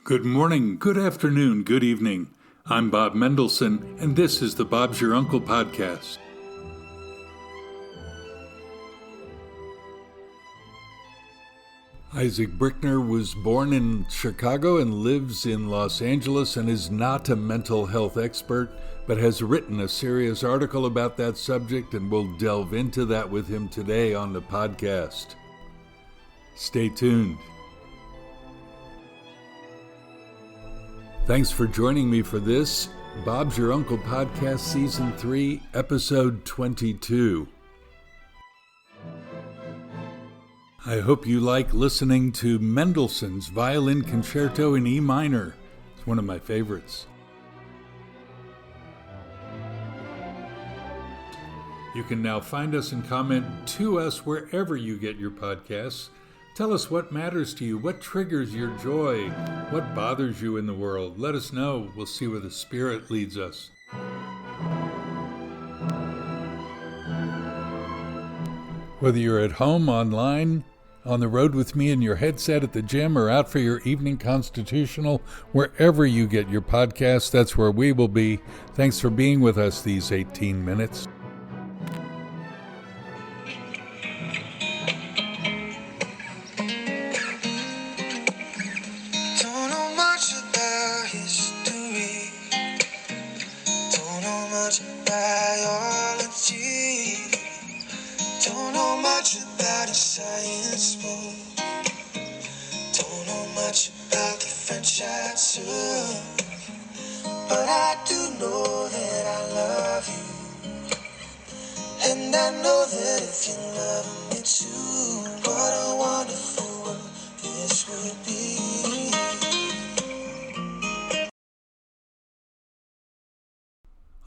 Good morning, good afternoon, good evening. I'm Bob Mendelsohn, and this is the Bob's Your Uncle podcast. Isaac Brickner was born in Chicago and lives in Los Angeles and is not a mental health expert, but has written a serious article about that subject, and we'll delve into that with him today on the podcast. Stay tuned. Thanks for joining me for this Bob's Your Uncle podcast, Season 3, Episode 22. I hope you like listening to Mendelssohn's Violin Concerto in E minor. It's one of my favorites. You can now find us and comment to us wherever you get your podcasts. Tell us what matters to you, what triggers your joy, what bothers you in the world. Let us know. We'll see where the Spirit leads us. Whether you're at home, online, on the road with me in your headset at the gym, or out for your evening constitutional, wherever you get your podcasts, that's where we will be. Thanks for being with us these 18 minutes. But I do know that I love you, and I know that if you love me too, what a wonderful world this would be.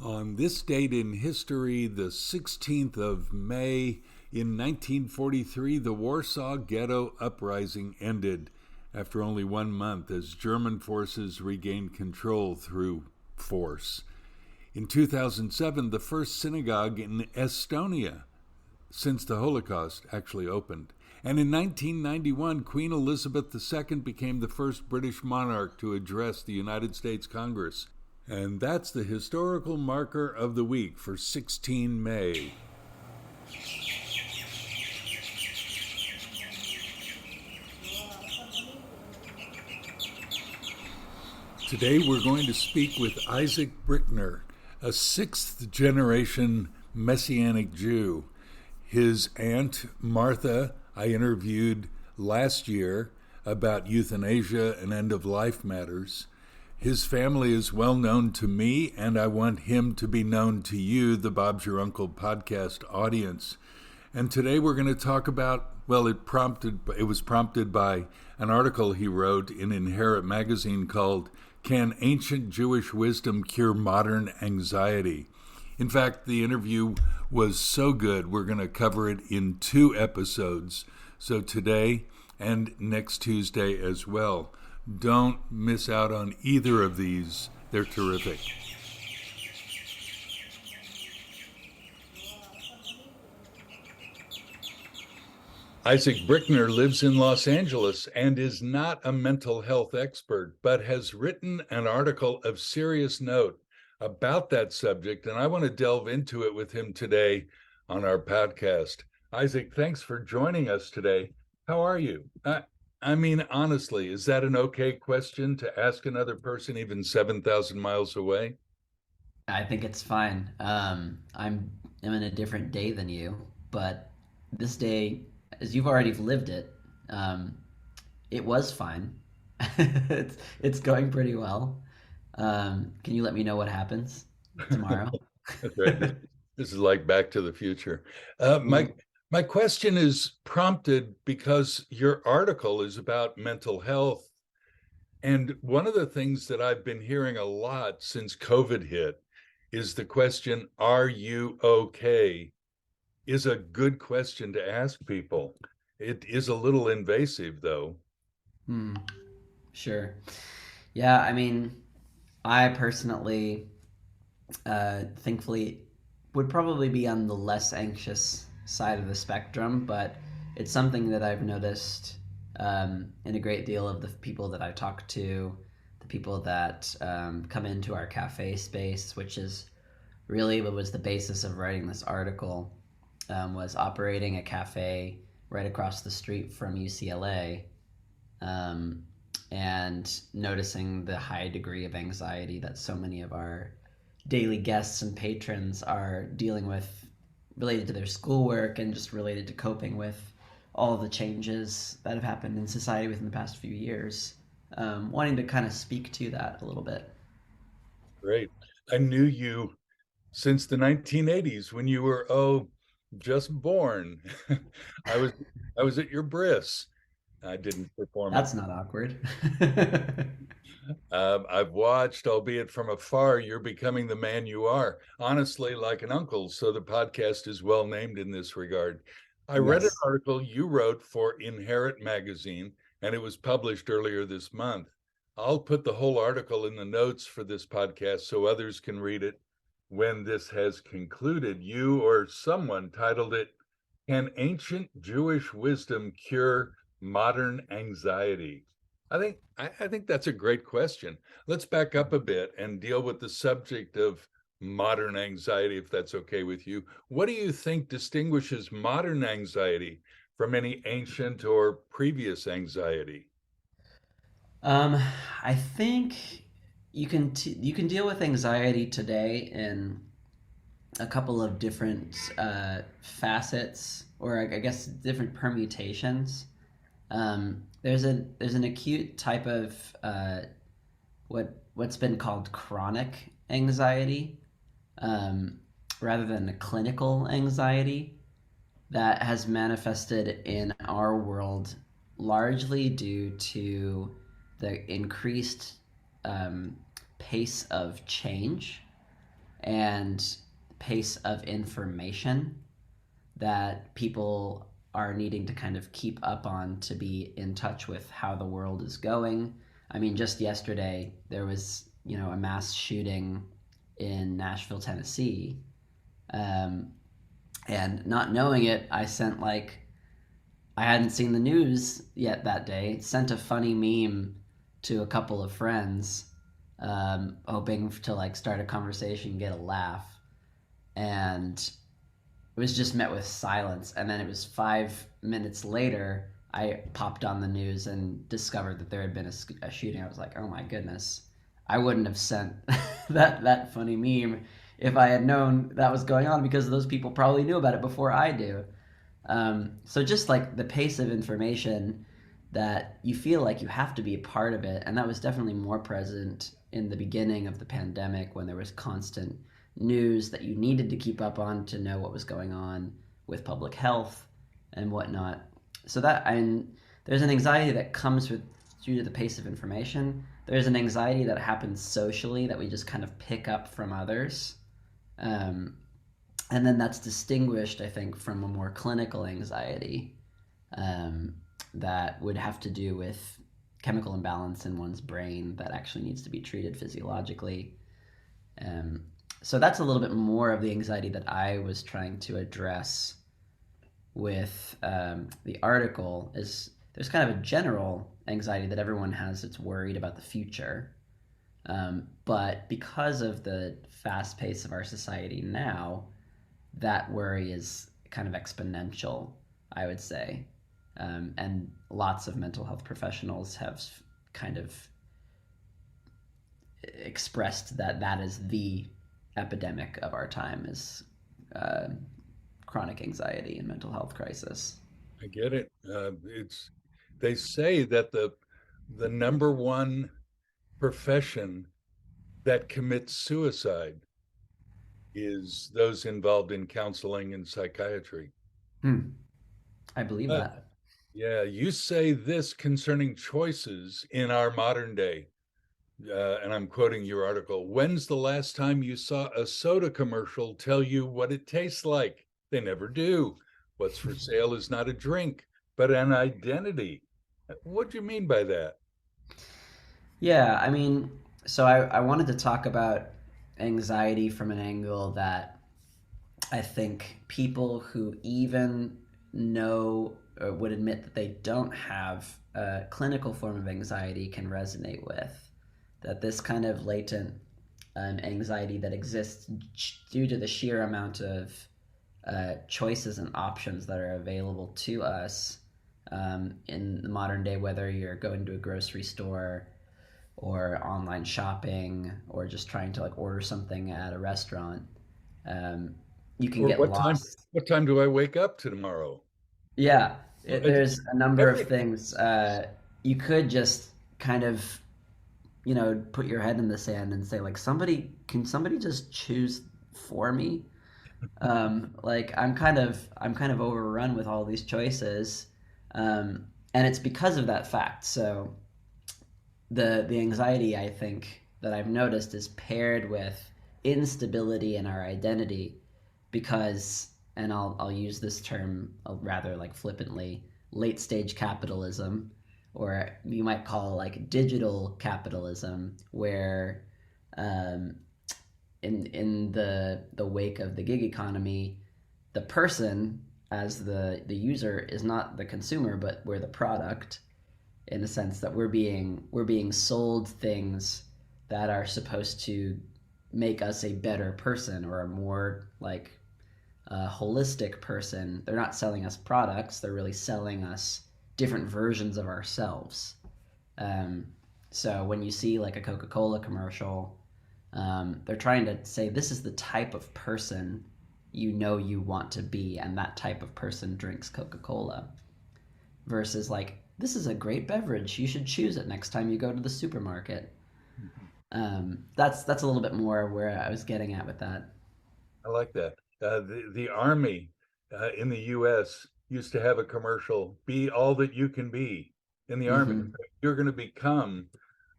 On this date in history, the 16th of May, in 1943, the Warsaw Ghetto uprising ended after only 1 month as German forces regained control through force. In 2007, the first synagogue in Estonia since the Holocaust actually opened. And in 1991, Queen Elizabeth II became the first British monarch to address the United States Congress. And that's the historical marker of the week for 16 May. Today we're going to speak with Isaac Brickner, a sixth-generation Messianic Jew. His aunt, Martha, I interviewed last year about euthanasia and end-of-life matters. His family is well known to me, and I want him to be known to you, the Bob's Your Uncle podcast audience. And today we're going to talk about, it was prompted by an article he wrote in Inherit magazine called "Can Ancient Jewish Wisdom Cure Modern Anxiety?" In fact, the interview was so good, we're going to cover it in 2 episodes. So today and next Tuesday as well. Don't miss out on either of these. They're terrific. Isaac Brickner lives in Los Angeles and is not a mental health expert, but has written an article of serious note about that subject, and I want to delve into it with him today on our podcast. Isaac, thanks for joining us today. How are you? I mean, honestly, is that an okay question to ask another person even 7,000 miles away? I think it's fine. I'm in a different day than you, but this day, as you've already lived it, it was fine. It's going pretty well. Can you let me know what happens tomorrow? That's right. This is like Back to the Future. My question is prompted because your article is about mental health. And one of the things that I've been hearing a lot since COVID hit is the question, "Are you okay?" is a good question to ask people. It is a little invasive, though. Sure. Yeah, I mean, I personally, thankfully, would probably be on the less anxious side of the spectrum, but it's something that I've noticed in a great deal of the people that I talk to people that come into our cafe space, which is really what was the basis of writing this article, was operating a cafe right across the street from UCLA, um, and noticing the high degree of anxiety that so many of our daily guests and patrons are dealing with related to their schoolwork and just related to coping with all of the changes that have happened in society within the past few years. Wanting to kind of speak to that a little bit. Great. I knew you since the 1980s when you were, oh, just born. I was I was at your bris. I didn't perform it. That's not awkward. I've watched, albeit from afar, you're becoming the man you are, honestly, like an uncle. So the podcast is well named in this regard. I read an Yes. article you wrote for Inherit magazine, and it was published earlier this month. I'll put the whole article in the notes for this podcast so others can read it when this has concluded. You or someone titled it, Can Ancient Jewish Wisdom Cure Modern Anxiety? I think that's a great question. Let's back up a bit and deal with the subject of modern anxiety, if that's okay with you. What do you think distinguishes modern anxiety from any ancient or previous anxiety? Um, I think you can deal with anxiety today in a couple of different facets, or I guess different permutations. There's an acute type of what's been called chronic anxiety, um, rather than a clinical anxiety that has manifested in our world largely due to the increased um, pace of change and pace of information that people are needing to kind of keep up on to be in touch with how the world is going. I mean, just yesterday there was, a mass shooting in Nashville, Tennessee, um, and not knowing it, I hadn't seen the news yet that day. Sent a funny meme to a couple of friends, hoping to start a conversation, get a laugh, and it was just met with silence. And then it was 5 minutes later, I popped on the news and discovered that there had been a shooting. I was like, oh my goodness, I wouldn't have sent that funny meme if I had known that was going on, because those people probably knew about it before I do. So just like the pace of information that you feel like you have to be a part of it, and that was definitely more present in the beginning of the pandemic when there was constant news that you needed to keep up on to know what was going on with public health and whatnot. So that and there's an anxiety that comes with due to the pace of information. There's an anxiety that happens socially that we just kind of pick up from others. Um, and then that's distinguished, I think, from a more clinical anxiety, um, that would have to do with chemical imbalance in one's brain that actually needs to be treated physiologically. Um, so that's a little bit more of the anxiety that I was trying to address with the article. Is there's kind of a general anxiety that everyone has that's worried about the future. But because of the fast pace of our society now, that worry is kind of exponential, I would say. And lots of mental health professionals have kind of expressed that that is the epidemic of our time, is uh, chronic anxiety and mental health crisis. I get it. It's they say that the number one profession that commits suicide is those involved in counseling and psychiatry. Hmm. I believe Uh, that. yeah, you say this concerning choices in our modern day, and I'm quoting your article. When's the last time you saw a soda commercial tell you what it tastes like? They never do. What's for sale is not a drink, but an identity. What do you mean by that? Yeah, I mean, so I wanted to talk about anxiety from an angle that I think people who even know or would admit that they don't have a clinical form of anxiety can resonate with. that this kind of latent anxiety that exists due to the sheer amount of choices and options that are available to us in the modern day, whether you're going to a grocery store or online shopping or just trying to like order something at a restaurant, um, you can Or get lost. what time do I wake up tomorrow? Yeah, It's there's a number of every things. You could just kind of, put your head in the sand and say, like, somebody just choose for me? Like I'm kind of overrun with all these choices, and it's because of that fact. So the anxiety I think that I've noticed is paired with instability in our identity because, and I'll use this term rather like flippantly, late stage capitalism, or you might call like digital capitalism, where um, in the wake of the gig economy, the person as the user is not the consumer, but we're the product, in the sense that we're being sold things that are supposed to make us a better person or a more like holistic person. They're not selling us products; they're really selling us different versions of ourselves. Um, so when you see like a Coca-Cola commercial, they're trying to say this is the type of person you want to be, and that type of person drinks Coca-Cola. Versus like this is a great beverage, you should choose it next time you go to the supermarket. That's a little bit more where I was getting at with that. I like that. The Army in the U.S. used to have a commercial, "Be all that you can be." In the Army, Mm-hmm. you're going to become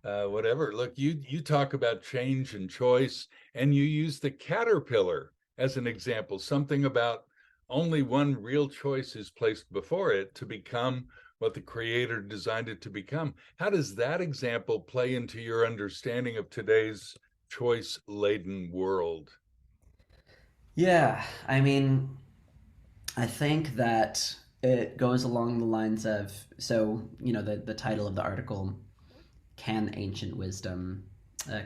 whatever. Look, you talk about change and choice, and you use the caterpillar as an example. Something about only one real choice is placed before it to become what the creator designed it to become. How does that example play into your understanding of today's choice-laden world? Yeah, I mean, I think that it goes along the lines of, so the title of the article, "Can Ancient Wisdom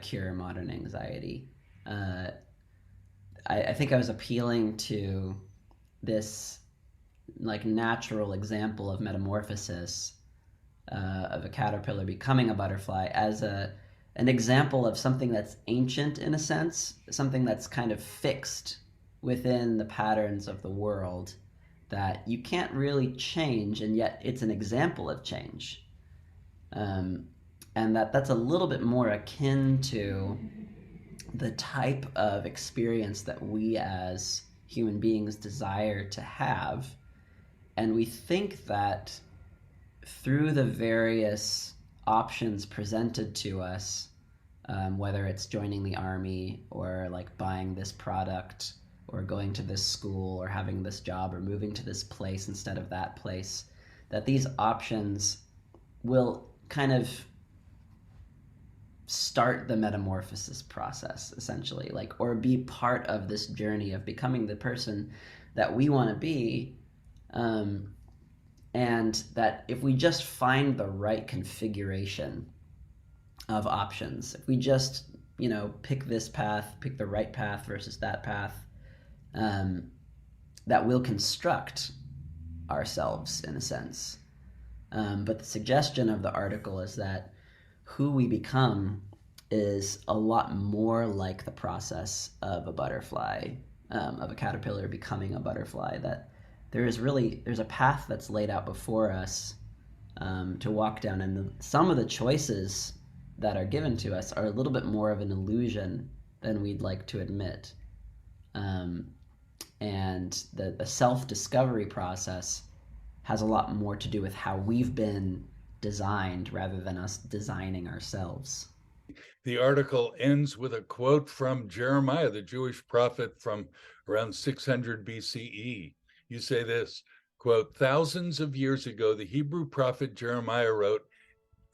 Cure Modern Anxiety?" uh, I think I was appealing to this like natural example of metamorphosis, of a caterpillar becoming a butterfly, as an example of something that's ancient in a sense, something that's kind of fixed within the patterns of the world that you can't really change, and yet it's an example of change. Um, and that's a little bit more akin to the type of experience that we as human beings desire to have. And we think that through the various options presented to us, whether it's joining the army or like buying this product or going to this school or having this job or moving to this place instead of that place, that these options will kind of start the metamorphosis process essentially, like, or be part of this journey of becoming the person that we want to be. um, and that if we just find the right configuration of options, if we just pick this path, pick the right path versus that path, um, that will construct ourselves in a sense. But the suggestion of the article is that who we become is a lot more like the process of a butterfly, of a caterpillar becoming a butterfly. That there's a path that's laid out before us, to walk down, and some of the choices that are given to us are a little bit more of an illusion than we'd like to admit. Um, and the self discovery process has a lot more to do with how we've been designed rather than us designing ourselves. The article ends with a quote from Jeremiah, the Jewish prophet from around 600 BCE. You say this, quote, "Thousands of years ago, the Hebrew prophet Jeremiah wrote,"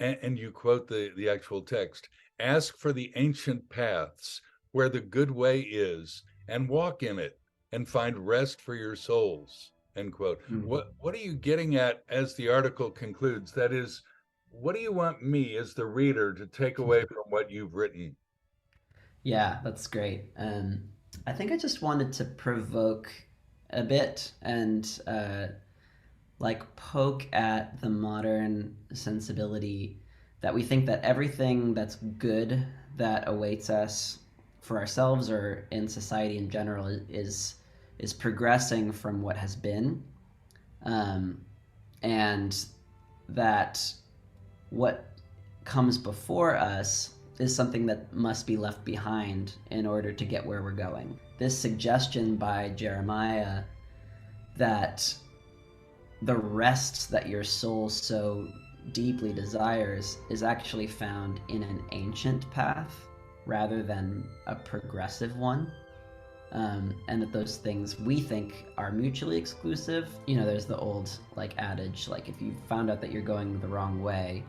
and you quote the actual text, "Ask for the ancient paths where the good way is, and walk in it, and find rest for your souls," end quote. Mm. What are you getting at as the article concludes? That is, What do you want me as the reader to take away from what you've written? Yeah, that's great. I think I just wanted to provoke a bit and like poke at the modern sensibility that we think that everything that's good that awaits us for ourselves or in society in general is progressing from what has been, um, and that what comes before us is something that must be left behind in order to get where we're going. This suggestion by Jeremiah that the rest that your soul so deeply desires is actually found in an ancient path rather than a progressive one. And that those things we think are mutually exclusive. You know, there's the old like adage, like if you found out that you're going the wrong way,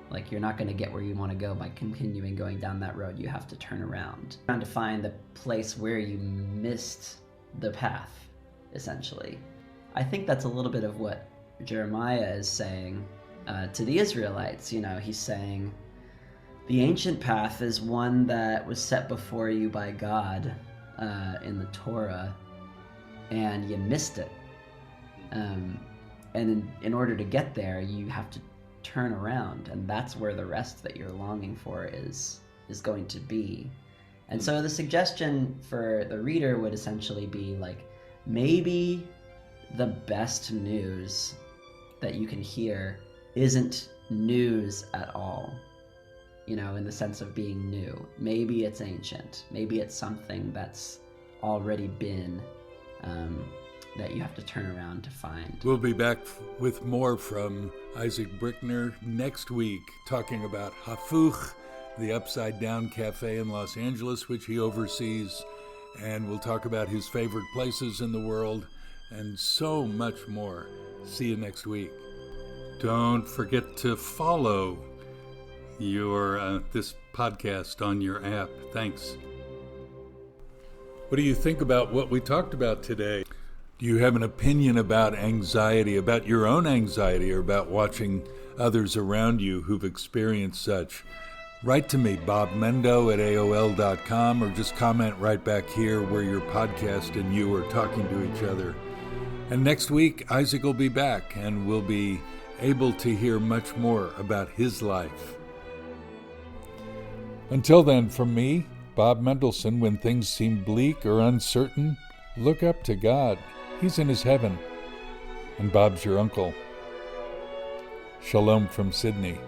like you're not going to get where you want to go by continuing going down that road. You have to turn around. Trying to find the place where you missed the path, essentially. I think that's a little bit of what Jeremiah is saying to the Israelites. You know, he's saying the ancient path is one that was set before you by God in the Torah, and you missed it. And in order to get there, you have to turn around, and that's where the rest that you're longing for is going to be. And so the suggestion for the reader would essentially be like, maybe the best news that you can hear isn't news at all, you know, in the sense of being new. Maybe it's ancient. Maybe it's something that's already been, that you have to turn around to find. We'll be back with more from Isaac Brickner next week, talking about Hafuch, the Upside Down Cafe in Los Angeles, which he oversees. And we'll talk about his favorite places in the world and so much more. See you next week. Don't forget to follow your this podcast on your app. Thanks. What do you think about what we talked about today? Do you have an opinion about anxiety, about your own anxiety, or about watching others around you who've experienced such? Write to me, bobmendo@aol.com, or just comment right back here where your podcast and you are talking to each other. And next week, Isaac will be back, and we'll be able to hear much more about his life. Until then, from me, Bob Mendelsohn, when things seem bleak or uncertain, look up to God. He's in his heaven. And Bob's your uncle. Shalom from Sydney.